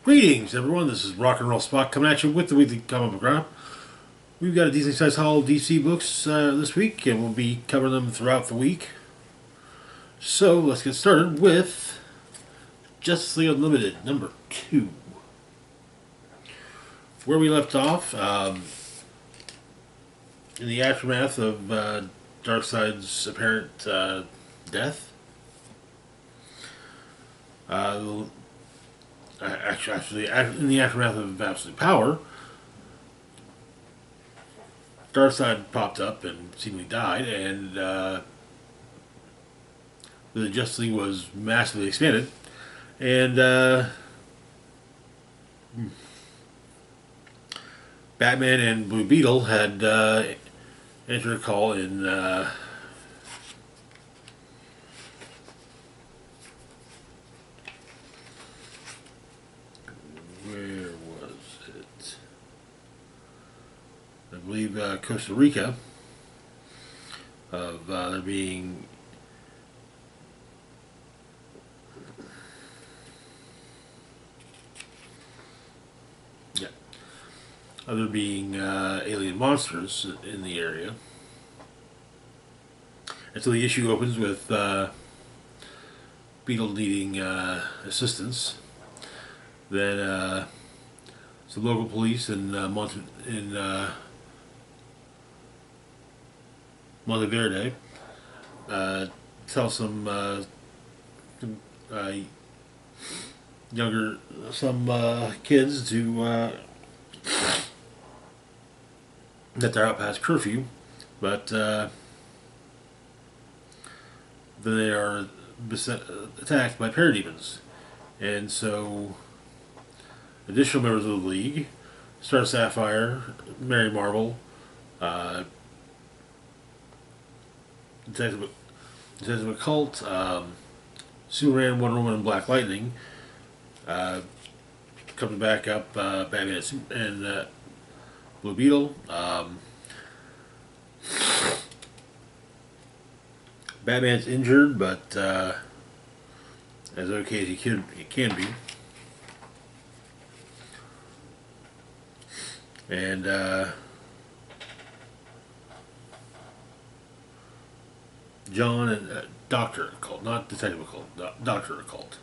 Greetings, everyone. This is Rock and Roll Spock coming at you with the weekly comic book roundup. We've got a decent sized haul of DC books this week, and we'll be covering them throughout the week. So let's get started with Justice League Unlimited number 2. Where we left off, in the aftermath of Darkseid's apparent death. Actually, in the aftermath of Absolute Power, Darkseid popped up and seemingly died, and the Justice League was massively expanded. And Batman and Blue Beetle had entered a call in where was it? I believe Costa Rica, of there being alien monsters in the area. And so the issue opens with Beetle needing assistance. Then some local police in Monteverde tell some kids to that they're out past curfew, but then they are attacked by parademons, and so additional members of the League, Star Sapphire, Mary Marvel, Detective Occult, Superman, Wonder Woman, and Black Lightning come to back up Batman and Blue Beetle. Batman's injured, but as okay as he can be. And John and Dr. Occult, not Detective Occult, Dr. Occult.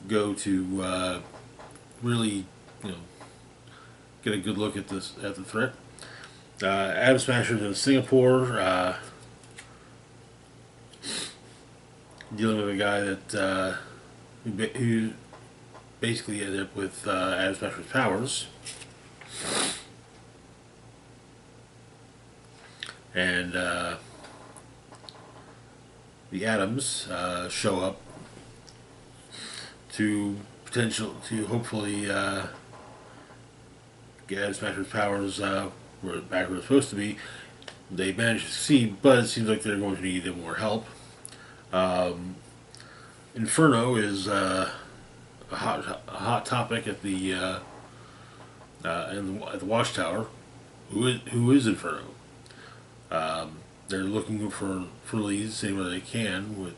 Go to really, get a good look at the threat. Atom Smasher's in Singapore, dealing with a guy that who basically ended up with Atom Smasher's powers, and the Atoms show up to hopefully get Atom Smasher's powers back where they're supposed to be. They managed to succeed, but it seems like they're going to need more help. Inferno is a hot topic at the at the Watchtower. Who is Inferno? They're looking for leads anywhere they can with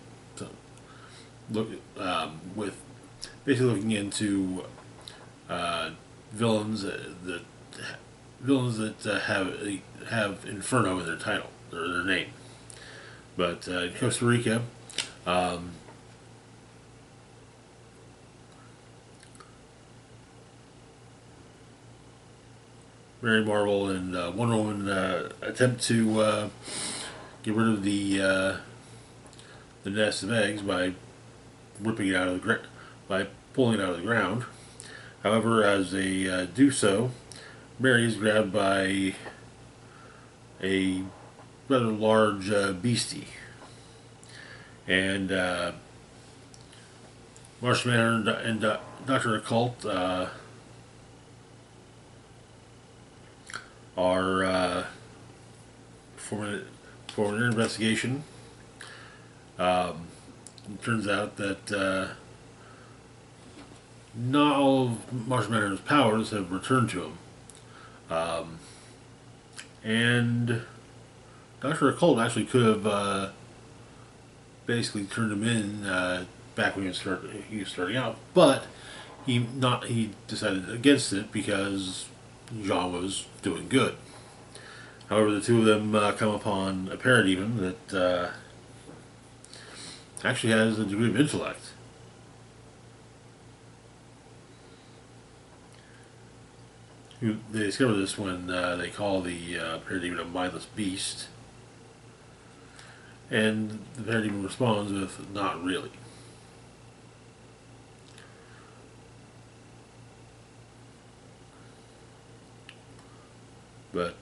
basically looking into villains that have Inferno in their title or their name. But in Costa Rica, Mary Marvel and Wonder Woman attempt to get rid of the nest of eggs by ripping it out of the by pulling it out of the ground. However, as they do so, Mary is grabbed by a rather large beastie, and Martian Manhunter and Dr. Occult are performing an investigation. It turns out that not all of Martian Manhunter's powers have returned to him. And Dr. Occult actually could have basically turned him in back when he was starting out, but he decided against it because Jean was doing good. However, the two of them come upon a parademon that actually has a degree of intellect. They discover this when they call the parademon a mindless beast, and the parademon responds with "not really." But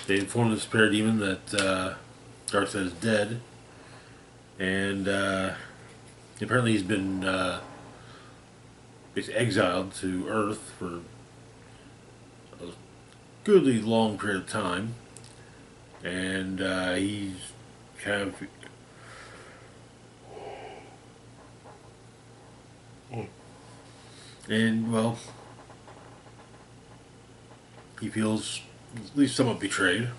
they inform this parademon that Darkseid is dead, and apparently he's been basically exiled to Earth for a goodly long period of time, and he's kind of and well, he feels at least somewhat betrayed.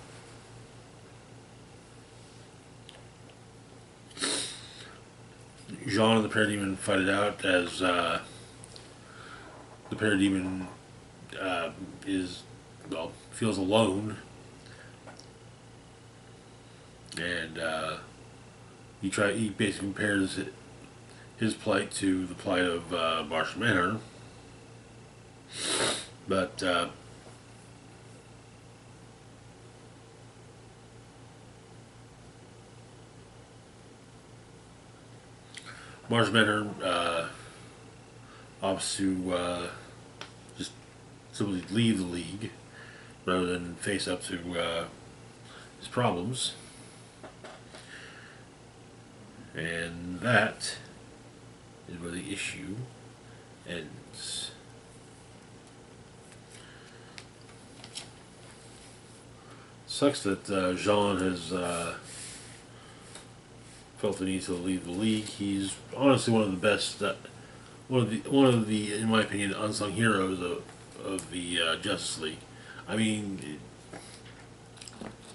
Jean and the parademon fight it out as the parademon is feels alone, and he basically compares his plight to the plight of Martian Manhunter, but Martian Manhunter opts to just simply leave the League rather than face up to his problems. And that is where the issue ends. Sucks that Jean has felt the need to leave the League. He's honestly one of the best, one of the, in my opinion, unsung heroes of the Justice League. I mean,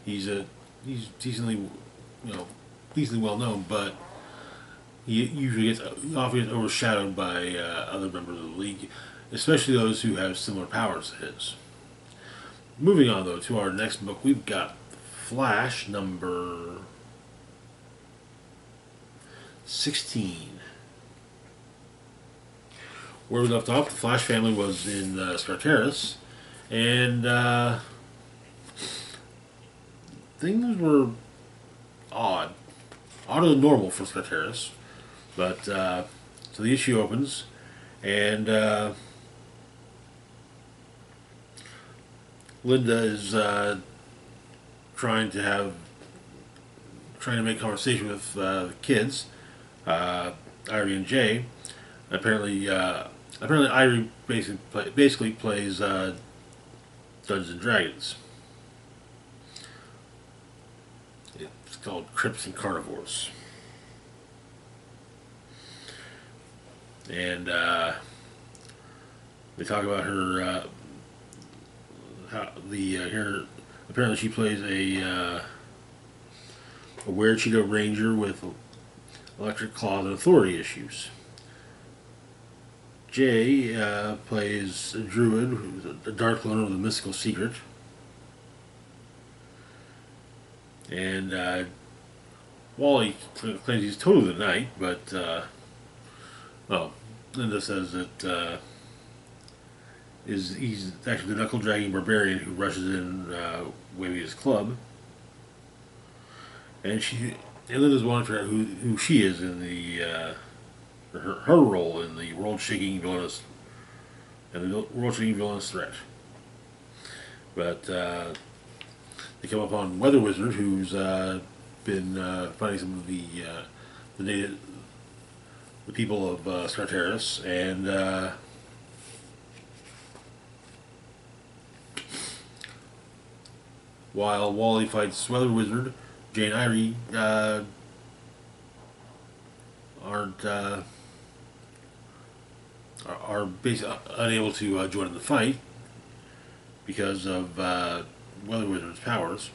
he's decently, decently well known, but he usually often gets overshadowed by other members of the League, especially those who have similar powers to his. Moving on, though, to our next book, we've got Flash number 16. Where we left off, the Flash family was in Skartaris, and things were odder than normal for Skartaris. But so the issue opens, and Linda is trying to make conversation with the kids, Irie and Jay. Apparently, Irie basically plays Dungeons and Dragons. It's called Crips and Carnivores, and they talk about her. Here apparently she plays a Were-Cheeto Ranger with electric claws and authority issues. Jay plays a druid who's a dark loner with a mystical secret. And Wally claims he's totally the knight, but Linda says that he's actually the knuckle dragging barbarian who rushes in waving his club. And Linda's wanting to figure out who she is in the her role in the world-shaking villainous threat. But they come upon Weather Wizard, who's been fighting some of the people of Skartaris, and while Wally fights Weather Wizard, Jay and Irie are basically unable to join in the fight because of Weather Wizard's powers,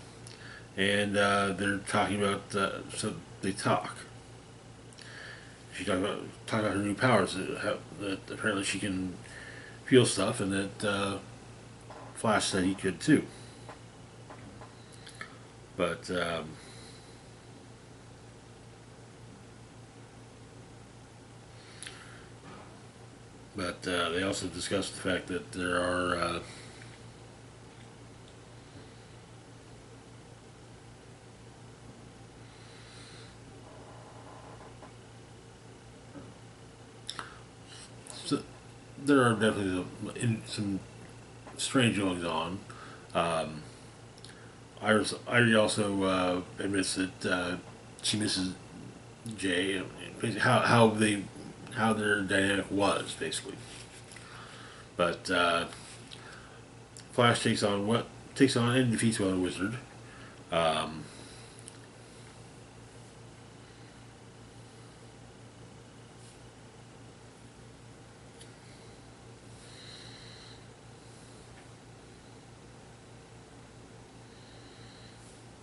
and they're talking about so they talk. She talking about her new powers that apparently she can feel stuff, and that Flash said he could too. But they also discussed the fact that there are definitely some strange goings on. Um, Irie also admits that she misses Jay. How their dynamic was basically. But Flash takes on and defeats Weather Wizard. Um,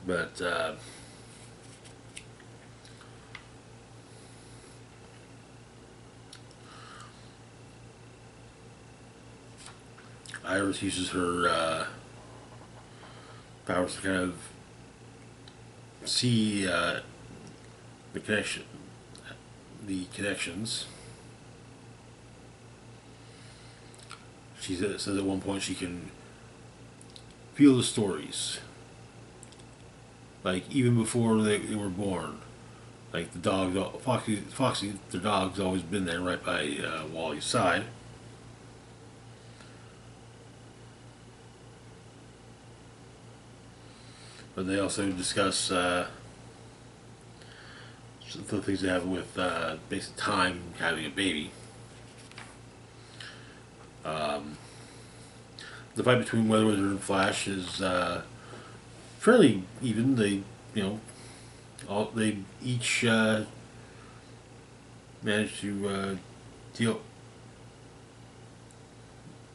but Iris uses her powers to kind of see the connection, the connections. She says at one point she can feel the stories, like even before they were born. Like the dog, Foxy, the dog's always been there, right by Wally's side. But they also discuss the things they have with basic time having a baby. Um, the fight between Weather Wizard and Flash is fairly even. They each manage to deal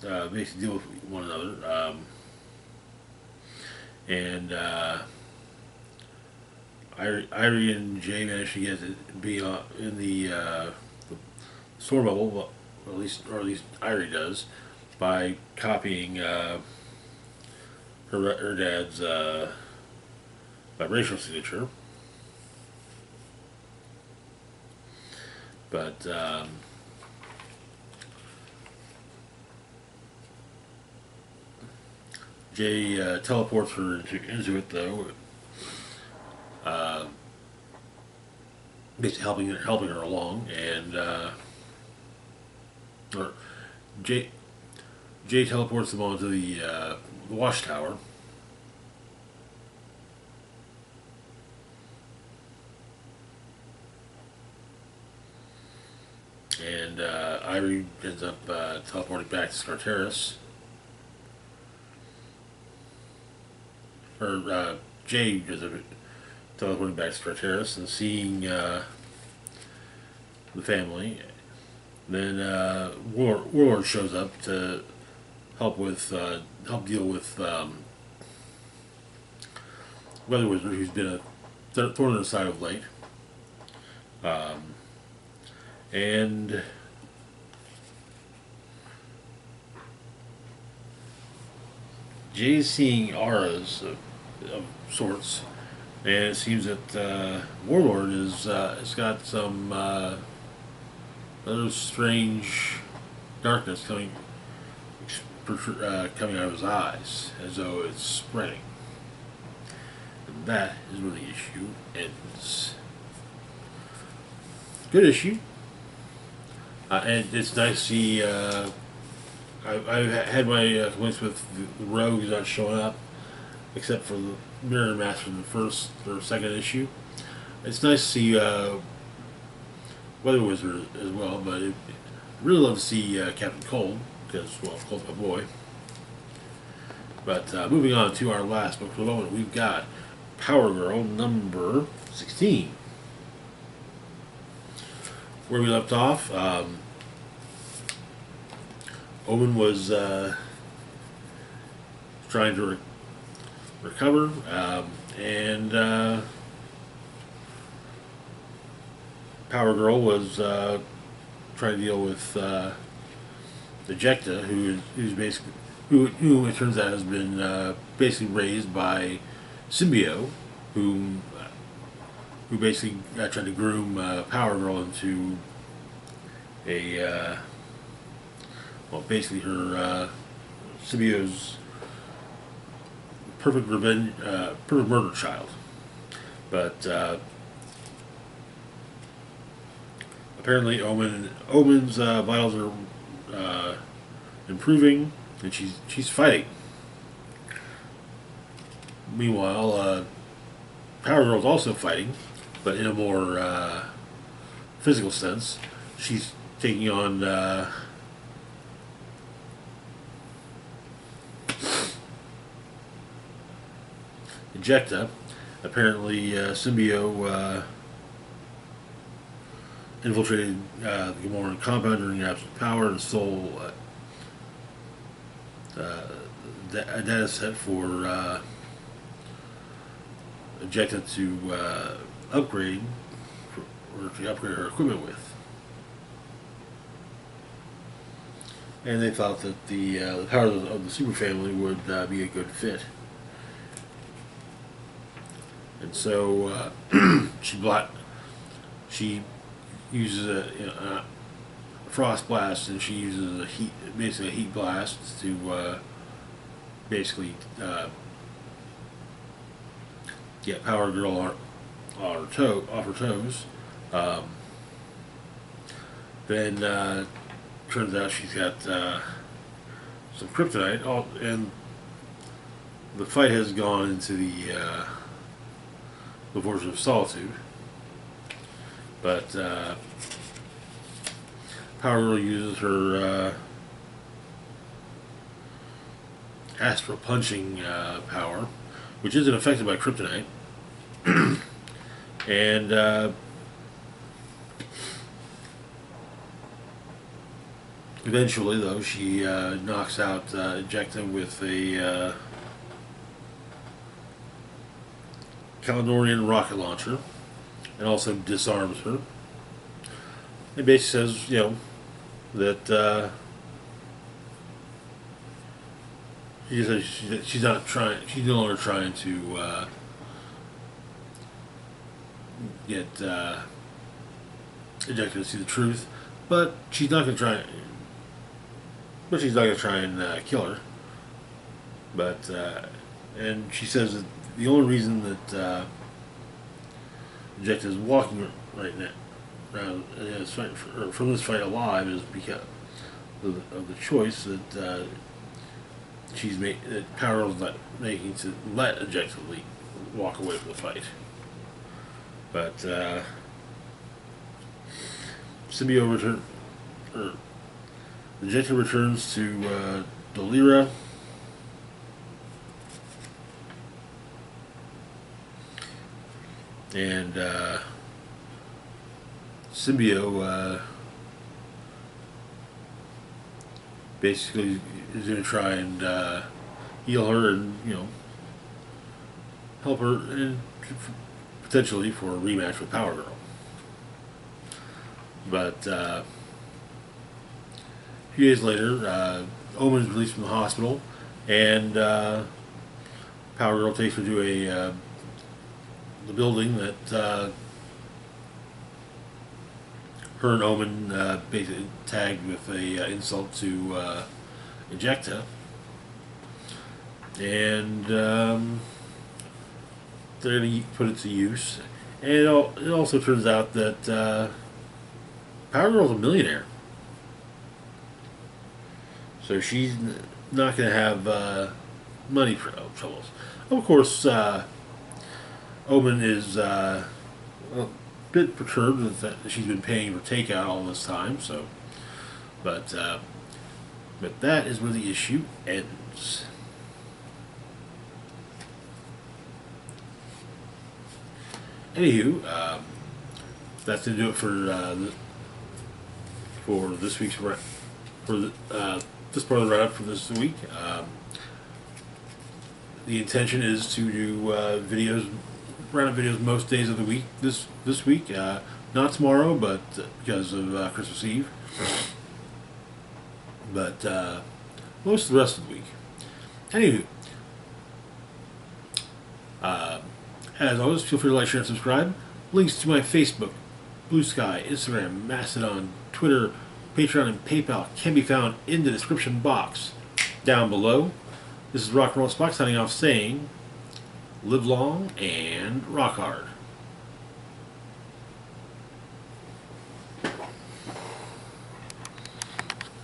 basically deal with one another. And Irie and Jay managed to get to be in the store bubble, or at least Irie does, by copying her dad's vibrational signature. But Jay teleports her into it, though, uh, basically helping her along, and or Jay teleports them onto the watchtower. And Irie ends up teleporting back to Skartaris. Or Jay ends up teleporting back to Skartaris and seeing the family. Then Warlord shows up to help deal with Weather Wizard, who's been a thorn in the side of late. And Jay's seeing auras of sorts, and it seems that Warlord has got some other strange darkness coming out of his eyes, as though it's spreading. And that is where the issue ends. Good issue. And it's nice to see. I've had my complaints with the Rogues not showing up, except for the Mirror Match from the first or second issue. It's nice to see Weather Wizard as well, but I really love to see Captain Cold, because, well, Cold's my boy. But moving on to our last book for the moment, we've got Power Girl number 16. Where we left off, Omen was trying to recover, and Power Girl was trying to deal with Ejecta, who's basically who it turns out has been basically raised by Symbio, who basically tried to groom Power Girl into a well, basically her Symbio's perfect revenge, perfect murder child. But apparently, Omen's vitals are improving, and she's fighting. Meanwhile, Power Girl's also fighting, but in a more physical sense. She's taking on Ejecta. Apparently, Symbio infiltrated the Gamoran compound during the absence of power and stole a data set for Ejecta to upgrade, or to upgrade her equipment with. And they thought that the power of the super family would be a good fit. And so she uses a frost blast, and she uses basically a heat blast to basically get Power Girl off her toes. Then turns out she's got some kryptonite, and the fight has gone into the Vortex of Solitude. But Power Girl uses her astral punching power, which isn't affected by kryptonite, and eventually, though, she knocks out Ejecta with a Kaladorian rocket launcher, and also disarms her. It basically says, that she's not trying. She's no longer trying to get Ejecta to see the truth, but she's not going to try. But she's not going to try and kill her. But and she says that the only reason that Ejecta is walking right now from this fight alive is because of the choice that that Power is not making to let Ejecta walk away from the fight. But Symbio Ejecta returns to Dolira. And Symbio basically is going to try and heal her and, help her and potentially for a rematch with Power Girl. But a few days later, Omen's released from the hospital, and Power Girl takes her to the building that her and Omen basically tagged with a insult to Ejecta, and they're going to put it to use. And it also turns out that Power Girl's a millionaire, so she's not going to have money troubles. Of course, Omen is a bit perturbed with that she's been paying for takeout all this time. So, but that is where the issue ends. Anywho, that's going to do it for this week's this part of the write-up for this week. the intention is to do videos, random videos most days of the week this week. Not tomorrow, but because of Christmas Eve. But most of the rest of the week. Anywho, as always, feel free to like, share, and subscribe. Links to my Facebook, Blue Sky, Instagram, Mastodon, Twitter, Patreon, and PayPal can be found in the description box down below. This is Rock and Roll Spock signing off saying, live long and rock hard.